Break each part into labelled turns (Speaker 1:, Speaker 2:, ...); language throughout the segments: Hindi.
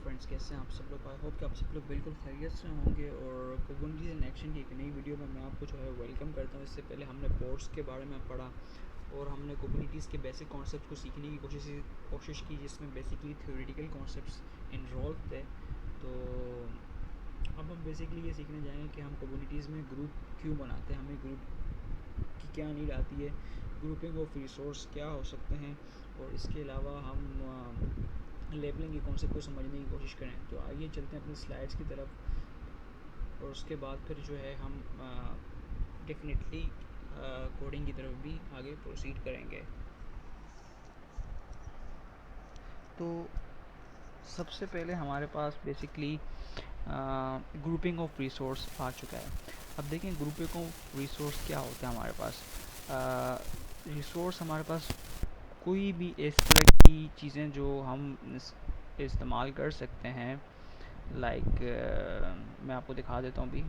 Speaker 1: फ्रेंड्स, कैसे हैं आप सब लोग। आई होप कि आप सब लोग बिल्कुल खैरियत से होंगे। और कुबुनिटीज़ इन एक्शन की एक नई वीडियो में मैं आपको जो है वेलकम करता हूँ। इससे पहले हमने पोर्ट्स के बारे में पढ़ा और हमने कुबुनिटीज़ के बेसिक कॉन्सेप्ट को सीखने की कोशिश की, जिसमें बेसिकली थ्योरेटिकल कॉन्सेप्ट्स इन्वॉल्व थे। तो अब हम बेसिकली ये सीखने जाएंगे कि हम कम्युनिटीज़ में ग्रुप क्यों बनाते हैं, हमें ग्रुप की क्या नीड आती है, ग्रुपिंग ऑफ रिसोर्स क्या हो सकते हैं, और इसके अलावा हम लेबलिंग के कॉन्सेप्ट को समझने की कोशिश करें। तो आइए चलते हैं अपनी स्लाइड्स की तरफ, और उसके बाद फिर जो है हम डेफिनेटली कोडिंग की तरफ भी आगे प्रोसीड करेंगे। तो सबसे पहले हमारे पास बेसिकली ग्रुपिंग ऑफ रिसोर्स आ चुका है। अब देखें ग्रुपिंग ऑफ रिसोर्स क्या होता है हमारे पास। रिसोर्स हमारे पास कोई भी इस तरह की चीज़ें जो हम इस्तेमाल कर सकते हैं, लाइक मैं आपको दिखा देता हूँ अभी।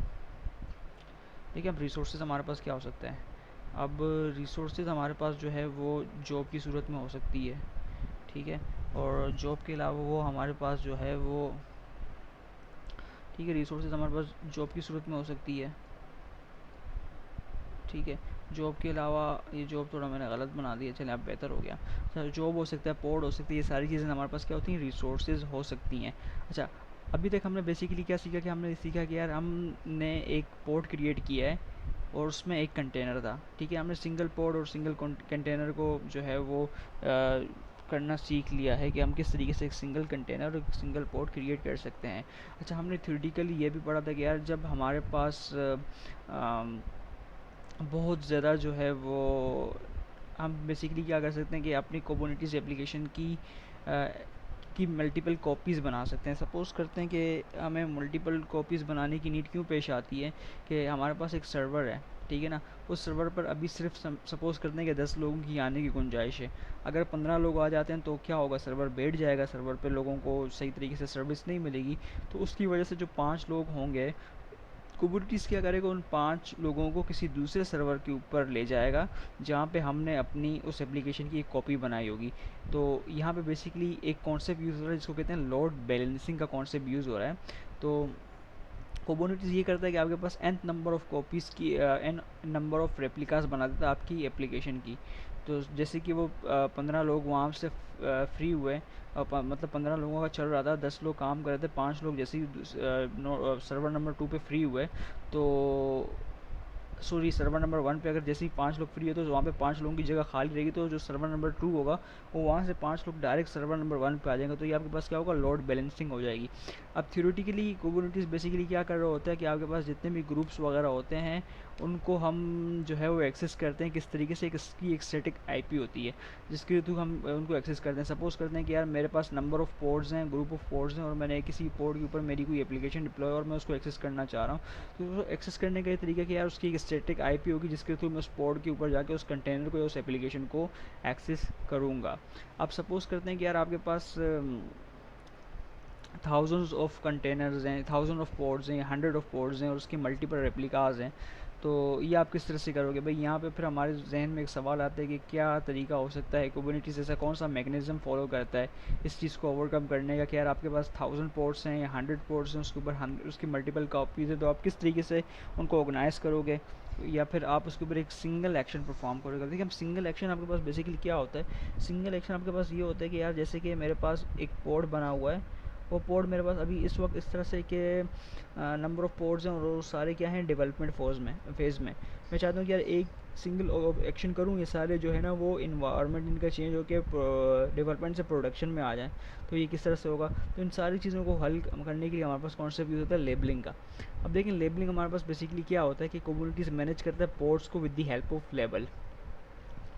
Speaker 1: देखिए अब रिसोर्सेज हमारे पास क्या हो सकता है। अब रिसोर्सेज हमारे पास जो है वो जॉब की सूरत में हो सकती है, ठीक है। और जॉब के अलावा वो हमारे पास जो है वो, ठीक है, रिसोर्सेज हमारे पास जॉब की सूरत में हो सकती है, ठीक है। जॉब के अलावा ये जॉब थोड़ा मैंने गलत बना दिया, चले अब बेहतर हो गया। सर जॉब हो सकता है, पोर्ट हो सकती है, ये सारी चीज़ें हमारे पास क्या होती हैं, रिसोर्सेज हो सकती हैं। अच्छा, अभी तक हमने बेसिकली क्या सीखा कि हमने सीखा कि यार हमने एक पोर्ट क्रिएट किया है और उसमें एक कंटेनर था, ठीक है। हमने सिंगल पोर्ट और सिंगल कंटेनर को जो है वो करना सीख लिया है कि हम किस तरीके से एक सिंगल कंटेनर और एक सिंगल पोर्ट क्रिएट कर सकते हैं। अच्छा, हमने थ्योरेटिकली ये भी पढ़ा था कि यार जब हमारे पास बहुत ज़्यादा जो है वो, हम बेसिकली क्या कर सकते हैं कि अपनी कुबरनेटिस एप्लीकेशन की मल्टीपल कॉपीज़ बना सकते हैं। सपोज़ करते हैं कि हमें मल्टीपल कॉपीज़ बनाने की नीड क्यों पेश आती है कि हमारे पास एक सर्वर है, ठीक है ना। उस सर्वर पर अभी सिर्फ सपोज़ करते हैं कि 10 लोगों की आने की गुंजाइश है। अगर 15 लोग आ जाते हैं तो क्या होगा, सर्वर बैठ जाएगा, सर्वर पे लोगों को सही तरीके से सर्विस नहीं मिलेगी। तो उसकी वजह से जो 5 लोग होंगे, कुबरनीटीज़ क्या करेगा, उन 5 लोगों को किसी दूसरे सर्वर के ऊपर ले जाएगा जहाँ पे हमने अपनी उस एप्लीकेशन की एक कॉपी बनाई होगी। तो यहाँ पे बेसिकली एक कॉन्सेप्ट यूज़ हो रहा है जिसको कहते हैं लोड बैलेंसिंग का कॉन्सेप्ट यूज़ हो रहा है। तो कुबरनीटीज़ ये करता है कि आपके पास n नंबर ऑफ़ कॉपीज़ की n नंबर ऑफ़ रेप्लिकास बना देता है आपकी एप्लीकेशन की। तो जैसे कि वो 15 लोग वहाँ से फ्री हुए, मतलब 15 लोगों का चल रहा था, 10 लोग काम कर रहे थे, 5 लोग जैसे ही सर्वर नंबर 2 पे फ्री हुए, तो सॉरी सर्वर नंबर 1 पे अगर जैसे ही 5 लोग फ्री है तो वहाँ पे 5 लोगों की जगह खाली रहेगी। तो जो सर्वर नंबर 2 होगा वो वहाँ से 5 लोग डायरेक्ट सर्वर नंबर 1 पे आ जाएंगे। तो ये आपके पास क्या होगा, लोड बैलेंसिंग हो जाएगी। अब थ्योरेटिकली कुबरनीटीज़ बेसिकली क्या कर रहा होता है कि आपके पास जितने भी ग्रुप्स वगैरह होते हैं उनको हम जो है वो एक्सेस करते हैं किस तरीके से, इसकी एक स्टैटिक आईपी होती है जिसके थ्रू हम उनको एक्सेस करते हैं। सपोज़ करते हैं कि यार मेरे पास नंबर ऑफ़ पोर्ट्स हैं, ग्रुप ऑफ पोर्ट्स हैं, और मैंने किसी पोर्ट के ऊपर मेरी कोई एप्लीकेशन डिप्लॉय और मैं उसको एक्सेस करना चाह रहा हूँ। तो एक्सेस करने का ये तरीका कि यार उसकी एक स्टैटिक आईपी होगी जिसके थ्रू मैं उस पोर्ट के ऊपर जाके उस कंटेनर को या उस एप्लीकेशन को एक्सेस करूँगा। अब सपोज़ करते हैं कि यार आपके पास थाउजेंड्स ऑफ कंटेनर्स हैं, थाउजेंड ऑफ पोर्ट्स हैं, 100 ऑफ पोर्ट्स हैं और उसके मल्टीपल रेप्लिकाज हैं। तो ये आप किस तरह से करोगे भाई। यहाँ पे फिर हमारे जहन में एक सवाल आता है कि क्या तरीका हो सकता है, कुबरनीटीज़ ऐसा कौन सा मैकेनिज़्म फॉलो करता है इस चीज़ को ओवरकम करने का कि यार आपके पास 1000 पोर्ट्स हैं या 100 पोर्ट्स हैं, उसके ऊपर 100 उसकी मल्टीपल कॉपीज़ है। तो आप किस तरीके से उनको ऑर्गेनाइज़ करोगे, या फिर आप उसके ऊपर एक सिंगल एक्शन परफॉर्म करोगे। देखिए हम सिंगल एक्शन आपके पास बेसिकली क्या होता है, सिंगल एक्शन आपके पास ये होता है कि यार जैसे कि मेरे पास एक पोर्ट बना हुआ है, वो पोर्ट मेरे पास अभी इस वक्त इस तरह से कि नंबर ऑफ़ पोर्ट्स हैं और वो सारे क्या हैं, डेवलपमेंट फेज़ में। मैं चाहता हूँ कि यार एक सिंगल एक्शन करूँ, ये सारे जो है ना वो इन्वायरमेंट इनका चेंज होकर डेवलपमेंट से प्रोडक्शन में आ जाए। तो ये किस तरह से होगा, तो इन सारी चीज़ों को हल करने के लिए हमारे पास कॉन्सेप्ट यूज़ होता है लेबलिंग का। अब देखें लेबलिंग हमारे पास बेसिकली क्या होता है कि कम्युनिटीज़ मैनेज करता है पोर्ट्स को with the help of label.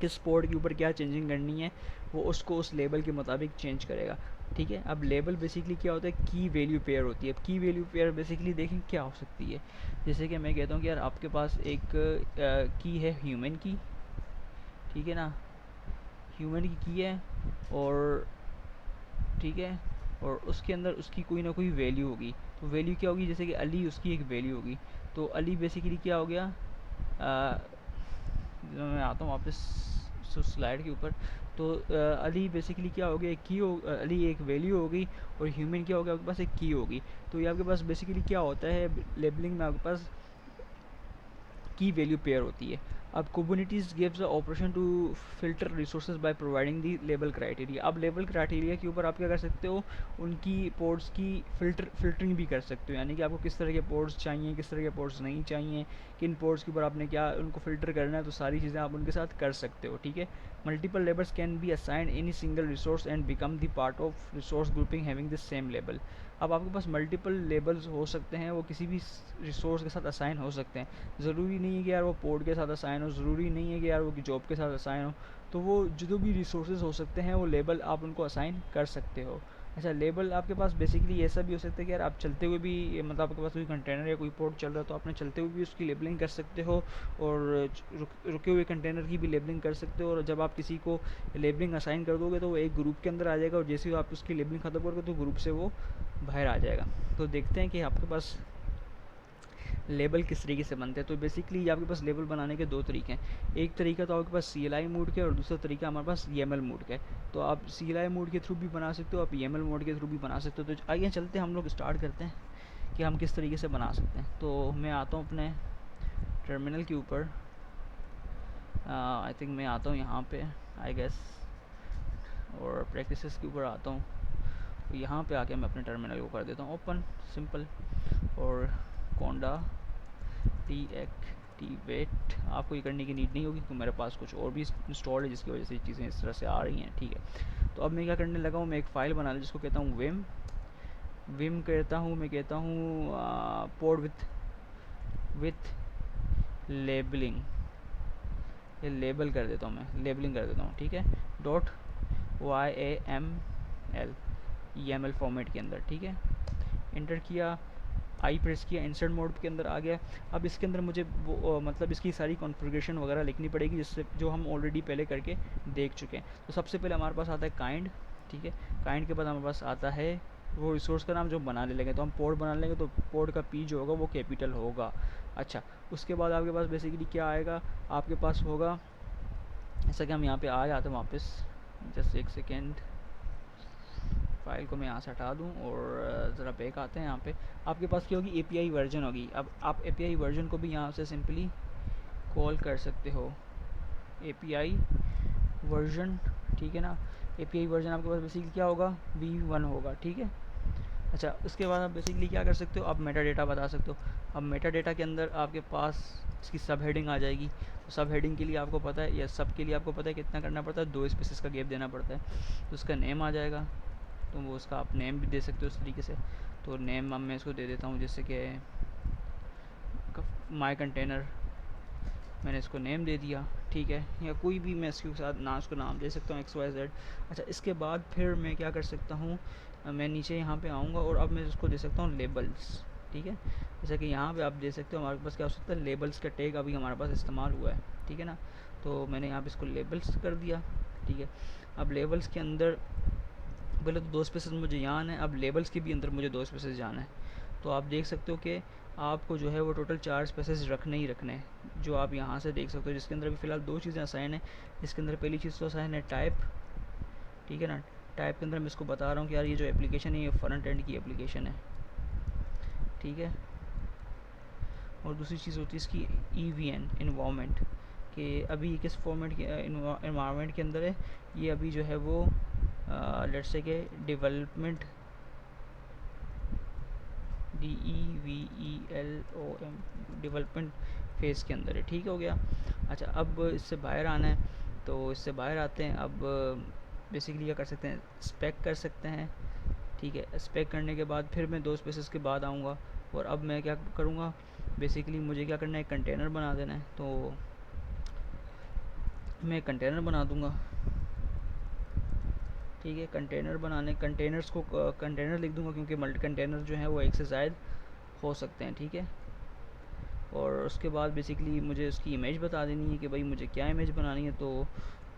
Speaker 1: किस पोर्ट के ऊपर क्या चेंजिंग करनी है वो उसको उस लेबल के मुताबिक चेंज करेगा, ठीक है। अब लेबल बेसिकली क्या होता है, की वैल्यू पेयर होती है। अब की वैल्यू पेयर बेसिकली देखें क्या हो सकती है। जैसे कि मैं कहता हूँ कि यार आपके पास एक की है ह्यूमन की, ठीक है ना, ह्यूमन की है, और ठीक है, और उसके अंदर उसकी कोई ना कोई वैल्यू होगी। तो वैल्यू क्या होगी, जैसे कि अली उसकी एक वैल्यू होगी। तो अली बेसिकली क्या हो गया, मैं आता हूँ वापस स्लाइड के ऊपर। तो अली बेसिकली क्या हो गया, एक की हो, अली एक वैल्यू होगी और ह्यूमन क्या होगा, आपके पास एक की होगी। तो ये आपके पास बेसिकली क्या होता है, लेबलिंग में आपके पास की वैल्यू पेयर होती है। अब Kubernetes gives the operation to filter resources by providing the label criteria. अब लेबल क्राइटेरिया के ऊपर आप क्या कर सकते हो, उनकी पोर्ट्स की फिल्टरिंग भी कर सकते हो, यानी कि आपको किस तरह के पोर्ट्स चाहिए, किस तरह के पोर्ट्स नहीं चाहिए, किन पोर्ट्स के ऊपर आपने क्या उनको फ़िल्टर करना है, तो सारी चीज़ें आप उनके साथ कर सकते हो, ठीक है। Multiple labels can be assigned any single resource and become the part of resource grouping having the same label. अब आपके पास मल्टीपल लेबल्स हो सकते हैं, वो किसी भी रिसोर्स के साथ असाइन हो सकते हैं। ज़रूरी नहीं है कि यार वो पोर्ट के साथ असाइन हो, ज़रूरी नहीं है कि यार वो जॉब के साथ असाइन हो। तो वो जो भी रिसोर्सेज हो सकते हैं वो लेबल आप उनको असाइन कर सकते हो। अच्छा, लेबल आपके पास बेसिकली ऐसा भी हो सकता है कि यार आप चलते हुए भी, मतलब आपके पास कोई कंटेनर या कोई पोर्ट चल रहा है तो आपने चलते हुए भी उसकी लेबलिंग कर सकते हो, और रुके हुए कंटेनर की भी लेबलिंग कर सकते हो। और जब आप किसी को लेबलिंग असाइन कर दोगे तो वो एक ग्रुप के अंदर आ जाएगा, और जैसे ही आप उसकी लेबलिंग ख़त्म करोगे तो ग्रुप से वो बाहर आ जाएगा। तो देखते हैं कि आपके पास लेबल किस तरीके से बनते हैं। तो बेसिकली आपके पास लेबल बनाने के दो तरीके हैं। एक तरीका तो आपके पास CLI मोड का है, और दूसरा तरीका हमारे पास YAML मोड का है। तो आप CLI मोड के थ्रू भी बना सकते हो, आप YAML मोड के थ्रू भी बना सकते हो। तो आइए चलते हैं, हम लोग स्टार्ट करते हैं कि हम किस तरीके से बना सकते हैं। तो मैं आता हूँ अपने टर्मिनल के ऊपर, आई थिंक मैं आता हूँ यहाँ पे आई गेस, और प्रैक्टिसेस के ऊपर आता हूँ। तो यहाँ पे आके मैं अपने टर्मिनल को कर देता हूँ ओपन, सिंपल, और कोंडा डीएक्टिवेट। आपको ये करने की नीड नहीं होगी क्योंकि मेरे पास कुछ और भी इंस्टॉल है जिसकी वजह से चीज़ें इस तरह से आ रही हैं, ठीक है। तो अब मैं क्या करने लगा हूँ, मैं एक फ़ाइल बना ली जिसको कहता हूँ विम कहता हूँ, मैं कहता हूँ पोर्ट विथ लेबलिंग, ये लेबल कर देता हूँ, मैं लेबलिंग कर देता हूँ, ठीक है। डॉट YAML फॉर्मेट के अंदर, ठीक है। इंटर किया, आई प्रेस किया, इंसर्ट मोड के अंदर आ गया। अब इसके अंदर मुझे मतलब इसकी सारी कॉन्फ़िगरेशन वगैरह लिखनी पड़ेगी, जिससे जो हम ऑलरेडी पहले करके देख चुके हैं। तो सबसे पहले हमारे पास आता है काइंड, ठीक है। काइंड के बाद हमारे पास आता है वो रिसोर्स का नाम जो बनाने लेंगे, तो हम पोर्ट बना लेंगे तो पोर्ट का P जो होगा वो कैपिटल होगा। अच्छा, उसके बाद आपके पास बेसिकली क्या आएगा, आपके पास होगा, जैसा कि हम यहाँ पे आ जाते हैं वापस, जस्ट एक सेकेंड, फ़ाइल को मैं यहाँ से हटा दूँ और ज़रा बैक आते हैं। यहाँ पे आपके पास क्या होगी, API वर्जन होगी। अब आप API वर्जन को भी यहाँ से सिंपली कॉल कर सकते हो, API वर्जन, ठीक है ना। API वर्जन आपके पास बेसिकली क्या होगा, V1 होगा, ठीक है। अच्छा, उसके बाद आप बेसिकली क्या कर सकते हो, आप मेटा डेटा बता सकते हो। अब मेटा डेटा के अंदर आपके पास इसकी सब हेडिंग आ जाएगी। तो सब हेडिंग के लिए आपको पता है, या सब के लिए आपको पता है कितना करना पड़ता है, 2 स्पेसेस का गैप देना पड़ता है। तो उसका नेम आ जाएगा, तो वो उसका आप नेम भी दे सकते हो उस तरीके से। तो नेम अब मैं इसको दे देता हूँ, जैसे कि माई कंटेनर, मैंने इसको नेम दे दिया, ठीक है। या कोई भी मैं इसके साथ ना उसको नाम दे सकता हूँ XYZ। अच्छा, इसके बाद फिर मैं क्या कर सकता हूँ, मैं नीचे यहाँ पे आऊँगा और अब मैं इसको दे सकता हूँ लेबल्स, ठीक है। जैसा कि यहाँ पे आप दे सकते हो, हमारे पास क्या हो सकता है, लेबल्स का टैग अभी हमारे पास इस्तेमाल हुआ है, ठीक है ना। तो मैंने यहाँ पे इसको लेबल्स कर दिया, ठीक है। अब लेबल्स के अंदर पहले तो 2 स्पेसेस मुझे जाना है, अब लेबल्स के भी अंदर मुझे 2 स्पेसेस जाना है। तो आप देख सकते हो कि आपको जो है वो टोटल 4 स्पेसेस रखने ही रखने हैं, जो आप यहाँ से देख सकते हो, जिसके अंदर अभी फ़िलहाल 2 चीज़ें असाइन है। इसके अंदर पहली चीज़ तो असाइन है टाइप, ठीक है ना। टाइप के अंदर मैं इसको बता रहा हूँ कि यार ये जो एप्लीकेशन है ये फ्रंट एंड की एप्लीकेशन है, ठीक है। और दूसरी चीज़ होती है इसकी EVN इन्वामेंट, कि अभी किस फॉर्मेट के इन्वायरमेंट के अंदर है ये, अभी जो है वो लेट्स से के डेवलपमेंट, DEVELOM डेवलपमेंट फेज़ के अंदर है, ठीक हो गया। अच्छा, अब इससे बाहर आना है, तो इससे बाहर आते हैं। अब बेसिकली क्या कर सकते हैं, स्पेक कर सकते हैं, ठीक है। स्पेक करने के बाद फिर मैं 2 स्पेसेस के बाद आऊँगा, और अब मैं क्या करूँगा, बेसिकली मुझे क्या करना है, कंटेनर बना देना है। तो मैं कंटेनर बना दूँगा, ठीक है। कंटेनर बनाने, कंटेनर्स को कंटेनर लिख दूँगा, क्योंकि मल्टी कंटेनर जो हैं वो एक से ज़ायद हो सकते हैं, ठीक है। और उसके बाद बेसिकली मुझे उसकी इमेज बता देनी है कि भाई मुझे क्या इमेज बनानी है। तो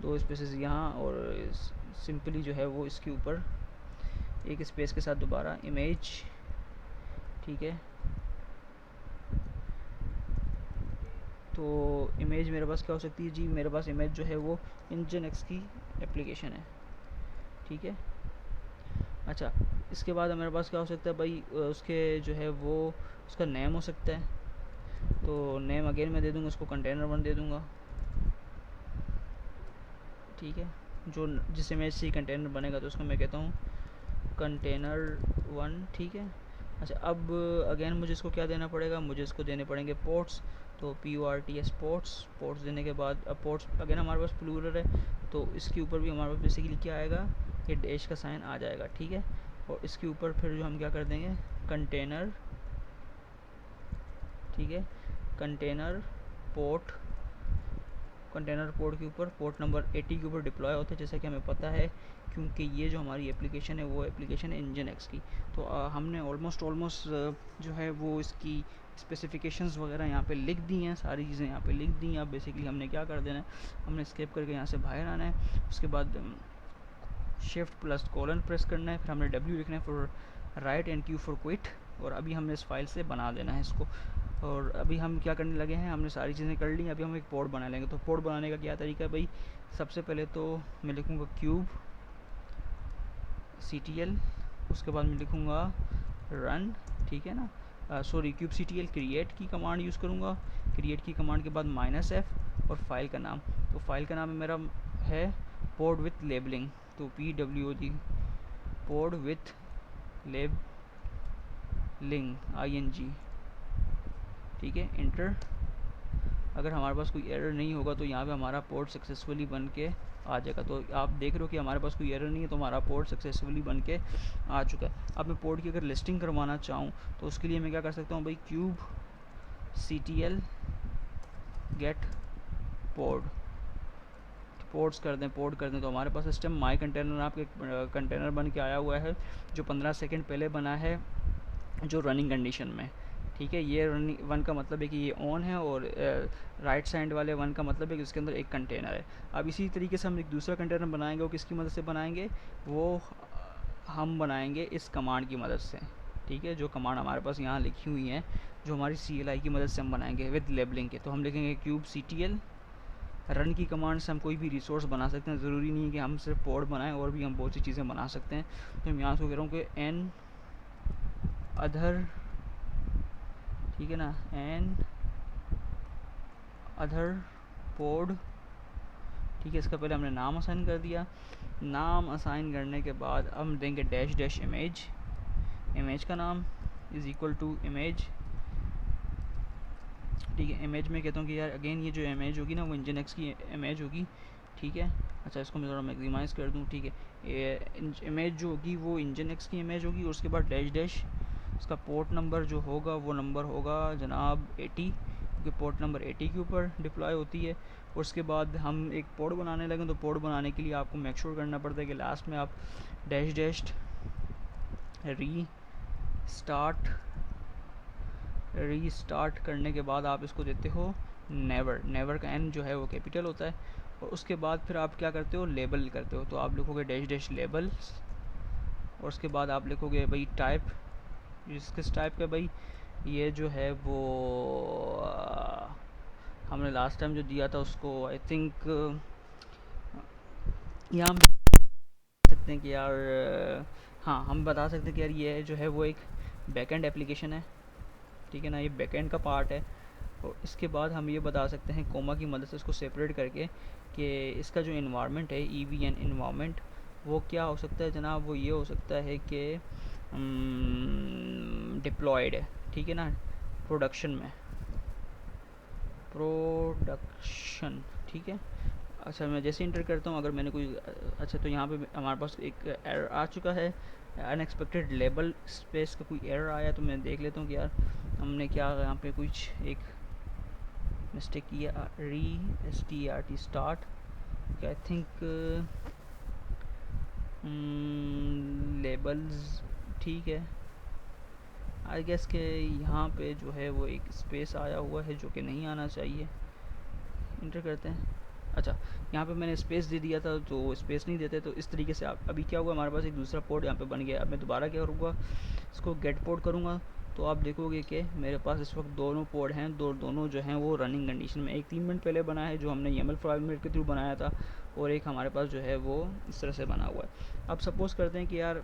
Speaker 1: 2 स्पेसेस यहाँ, और सिंपली जो है वो इसके ऊपर एक स्पेस के साथ दोबारा इमेज, ठीक है। तो इमेज मेरे पास क्या हो सकती है जी, मेरे पास इमेज जो है वो इंजन एक्स की एप्लीकेशन है, ठीक है। अच्छा, इसके बाद हमारे पास क्या हो सकता है भाई, उसके जो है वो उसका नेम हो सकता है, तो नेम अगेन मैं दे दूँगा, उसको कंटेनर 1 दे दूँगा, ठीक है। जो जिस इमेज से कंटेनर बनेगा तो उसको मैं कहता हूँ कंटेनर 1, ठीक है। अच्छा, अब अगेन मुझे इसको क्या देना पड़ेगा, मुझे इसको देने पड़ेंगे पोर्ट्स, तो PORTS पोर्ट्स देने के बाद अब पोर्ट्स अगेन हमारे पास प्लूरल है, तो इसके ऊपर भी हमारे पास बेसिकली क्या आएगा, ये डैश का साइन आ जाएगा, ठीक है। और इसके ऊपर फिर जो हम क्या कर देंगे कंटेनर, ठीक है, कंटेनर पोर्ट, कंटेनर पोर्ट के ऊपर पोर्ट नंबर 80 के ऊपर डिप्लॉय होता है, जैसा कि हमें पता है, क्योंकि ये जो हमारी एप्लीकेशन है वो एप्लीकेशन है NGINX की। तो हमने ऑलमोस्ट जो है वो इसकी स्पेसिफिकेशंस वगैरह यहाँ पे लिख दी हैं, सारी चीज़ें यहाँ पे लिख दी हैं। अब बेसिकली हमने क्या कर देना है, हमने स्केप करके यहाँ से बाहर आना है, उसके बाद Shift+: प्रेस करना है, फिर हमने W लिखना है for right and Q for quit, और अभी हमने इस फाइल से बना देना है इसको। और अभी हम क्या करने लगे हैं, हमने सारी चीज़ें कर ली, अभी हम एक पोर्ट बना लेंगे। तो पोर्ट बनाने का क्या तरीका है भाई, सबसे पहले तो मैं लिखूँगा क्यूब CTL, उसके बाद मैं लिखूँगा रन, ठीक है ना, सॉरी क्यूब CTL क्रिएट की कमांड यूज़ करूँगा, क्रिएट की कमांड के बाद -F और फाइल का नाम, तो फाइल का नाम मेरा है पोर्ट विथ लेबलिंग, तो PWOD port with labelling ING, ठीक है, इंटर। अगर हमारे पास कोई एरर नहीं होगा तो यहाँ पे हमारा पोर्ट सक्सेसफुली बन के आ जाएगा। तो आप देख रहे हो कि हमारे पास कोई एरर नहीं है, तो हमारा पोर्ट सक्सेसफुली बन के आ चुका है। अब मैं पोर्ट की अगर लिस्टिंग करवाना चाहूँ तो उसके लिए मैं क्या कर सकता हूँ भाई, क्यूब CTL गेट पोर्ट्स कर दें, तो हमारे पास सिस्टम माई कंटेनर आपके कंटेनर बन के आया हुआ है, जो 15 सेकेंड पहले बना है, जो रनिंग कंडीशन में, ठीक है। ये रनिंग 1 का मतलब है कि ये ऑन है, और राइट साइड वाले 1 का मतलब है कि उसके अंदर एक कंटेनर है। अब इसी तरीके से हम एक दूसरा कंटेनर बनाएंगे, वो किसकी मदद से बनाएंगे, वो हम बनाएंगे इस कमांड की मदद से, ठीक है। जो कमांड हमारे पास यहाँ लिखी हुई है, जो हमारी CLI की मदद से हम बनाएंगे विद लेबलिंग के, तो हम लिखेंगे क्यूब CTL रन की कमांड से हम कोई भी रिसोर्स बना सकते हैं, ज़रूरी नहीं है कि हम सिर्फ पोर्ट बनाएं, और भी हम बहुत सी चीज़ें बना सकते हैं। तो मैं यहाँ से कह रहा हूँ कि एन अदर, ठीक है ना, एन अदर पोर्ट, ठीक है। इसका पहले हमने नाम असाइन कर दिया, नाम असाइन करने के बाद हम देंगे डैश इमेज का नाम इज़ इक्वल टू इमेज, ठीक है। इमेज में कहता हूँ कि यार अगेन ये जो इमेज होगी ना वो NGINX की इमेज होगी, ठीक है। अच्छा, इसको मैं थोड़ा मैक्सिमाइज़ कर दूँ, ठीक है। ये इमेज जो होगी वो NGINX की इमेज होगी, और उसके बाद डैश उसका पोर्ट नंबर जो होगा वो नंबर होगा जनाब 80, क्योंकि पोर्ट नंबर 80 के ऊपर डिप्लॉय होती है। और उसके बाद हम एक पोर्ट बनाने लगे, तो पोर्ट बनाने के लिए आपको मेक श्योर करना पड़ता है कि लास्ट में आप डैश रीस्टार्ट करने के बाद आप इसको देते हो नेवर का N जो है वो कैपिटल होता है, और उसके बाद फिर आप क्या करते हो, लेबल करते हो, तो आप लिखोगे डैश लेबल, और उसके बाद आप लिखोगे भाई टाइप, किस टाइप का भाई, ये जो है वो हमने लास्ट टाइम जो दिया था उसको आई थिंक यहाँ हम सकते हैं कि यार, हाँ हम बता सकते हैं कि यार ये जो है वो एक बैकएंड एप्लीकेशन है, ठीक है ना, ये बैकएंड का पार्ट है। और इसके बाद हम ये बता सकते हैं कोमा की मदद से इसको सेपरेट करके कि इसका जो इन्वायरमेंट है EVN इन्वायरमेंट, वो क्या हो सकता है जनाब, वो ये हो सकता है कि डिप्लॉयड है, ठीक है ना, प्रोडक्शन, ठीक है। अच्छा, मैं जैसे इंटर करता हूँ, अगर मैंने कोई, अच्छा तो यहाँ पे हमारे पास एक एरर आ चुका है, अनएक्सपेक्टेड लेबल स्पेस का कोई एरर आया, तो मैं देख लेता हूँ कि यार हमने क्या यहाँ पे कुछ एक मिस्टेक किया, स्टार्ट आई थिंक लेबल्स, ठीक है। आई गेस के यहाँ पे जो है वो एक स्पेस आया हुआ है जो कि नहीं आना चाहिए, इंटर करते हैं। अच्छा, यहाँ पे मैंने स्पेस दे दिया था, तो स्पेस नहीं देते, तो इस तरीके से आप, अभी क्या हुआ हमारे पास एक दूसरा पोर्ट यहाँ पे बन गया। अब मैं दोबारा क्या करूँगा, इसको गेट पोर्ट करूँगा, तो आप देखोगे कि मेरे पास इस वक्त दोनों पोर्ट हैं, दोनों जो हैं वो रनिंग कंडीशन में। एक 3 मिनट पहले बना है जो हमने YAML फॉर्मेट के थ्रू बनाया था, और एक हमारे पास जो है वो इस तरह से बना हुआ है। अब सपोज़ करते हैं कि यार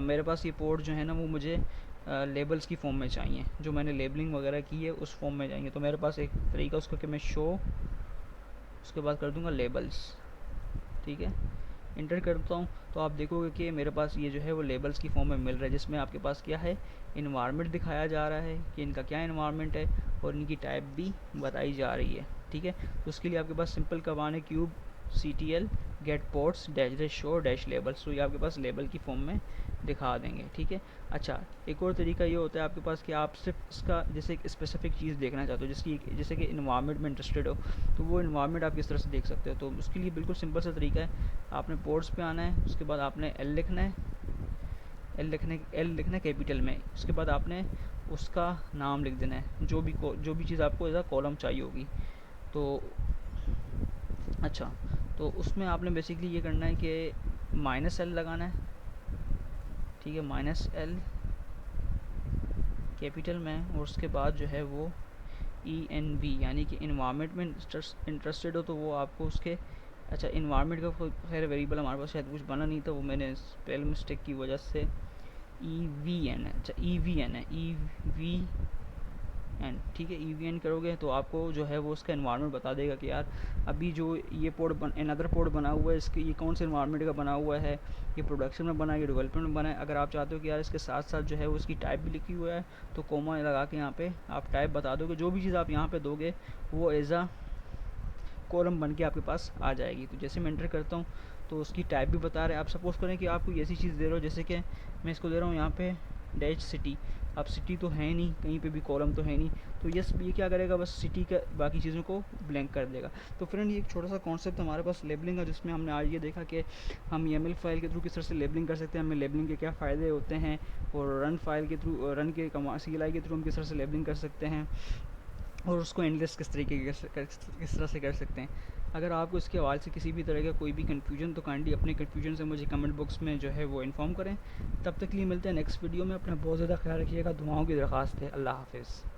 Speaker 1: मेरे पास ये पोर्ट जो है ना वो मुझे लेबल्स की फ़ॉर्म में चाहिए, जो मैंने लेबलिंग वगैरह की है उस फॉर्म में चाहिए। तो मेरे पास एक तरीका उसका कि मैं शो, उसके बाद कर दूँगा लेबल्स, ठीक है, इंटर करता हूँ। तो आप देखोगे कि मेरे पास ये जो है वो लेबल्स की फॉर्म में मिल रहा है, जिसमें आपके पास क्या है, इन्वायरमेंट दिखाया जा रहा है कि इनका क्या इन्वायरमेंट है, और इनकी टाइप भी बताई जा रही है, ठीक है। तो उसके लिए आपके पास सिंपल कमांड है kube ctl get pods dash show dash labels, तो ये आपके पास लेबल की फॉर्म में दिखा देंगे, ठीक है। अच्छा, एक और तरीका ये होता है आपके पास कि आप सिर्फ इसका जैसे एक स्पेसिफिक चीज़ देखना चाहते हो, जिसकी जैसे कि इन्वायरमेंट में इंटरेस्टेड हो, तो वो इन्वायरमेंट आप किस तरह से देख सकते हो। तो उसके लिए बिल्कुल सिंपल सा तरीका है, आपने पोर्ट्स पे आना है, उसके बाद आपने एल लिखना है, एल लिखना है कैपिटल में, उसके बाद आपने उसका नाम लिख देना है, जो भी चीज़ आपको एज कॉलम चाहिए होगी। तो अच्छा, तो उसमें आपने बेसिकली ये करना है कि माइनस एल लगाना है, ठीक है, माइनस एल कैपिटल में, और उसके बाद जो है वो ENV, यानी कि इन्वायरमेंट में इंटरेस्टेड हो तो वो आपको उसके, अच्छा इन्वायरमेंट का खैर वेरिएबल हमारे पास शायद कुछ बना नहीं था, वो मैंने स्पेल मिस्टेक की वजह से EVN है, अच्छा EVN है, EVN, ठीक है, EVN करोगे तो आपको जो है वो उसका इन्वायरमेंट बता देगा कि यार अभी जो ये अनदर पोर्ट बना हुआ है, इसके ये कौन से इन्वायरमेंट का बना हुआ है, ये प्रोडक्शन में बना है, ये डेवलपमेंट में बना है। अगर आप चाहते हो कि यार इसके साथ साथ जो है वो उसकी टाइप भी लिखी हुआ है, तो कोमा लगा के यहाँ पे आप टाइप बता दोगे, जो भी चीज़ आप यहाँ पे दोगे वो एज आ कॉलम बन के आपके पास आ जाएगी। तो जैसे मैं एंटर करता हूँ तो उसकी टाइप भी बता रहे हैं। आप सपोज़ करें कि आप कोई ऐसी चीज़ दे रहे हो, जैसे कि मैं इसको दे रहा हूँ यहाँ पे डैश सिटी, अब सिटी तो है नहीं, कहीं पे भी कॉलम तो है नहीं, तो ये क्या करेगा, बस सिटी का बाकी चीज़ों को ब्लैंक कर देगा। तो फ्रेंड ये एक छोटा सा कॉन्सेप्ट हमारे पास लेबलिंग का, जिसमें हमने आज ये देखा कि हम YAML फाइल के थ्रू किस तरह से लेबलिंग कर सकते हैं, हमें लेबलिंग के क्या फ़ायदे होते हैं, और रन फाइल के थ्रू, रन के CLI के थ्रू हम किस तरह से लेबलिंग कर सकते हैं, और उसको एंडलेस किस तरीके किस तरह से कर सकते हैं। अगर आपको इसके हवाले से किसी भी तरह का कोई भी कन्फ्यूजन, तो काइंडली अपने कन्फ्यूजन से मुझे कमेंट बॉक्स में जो है वो इन्फॉर्म करें। तब तक के लिए मिलते हैं नेक्स्ट वीडियो में। अपना बहुत ज़्यादा ख्याल रखिएगा, दुआओं की दरख्वास्त है। अल्लाह हाफ़िज़।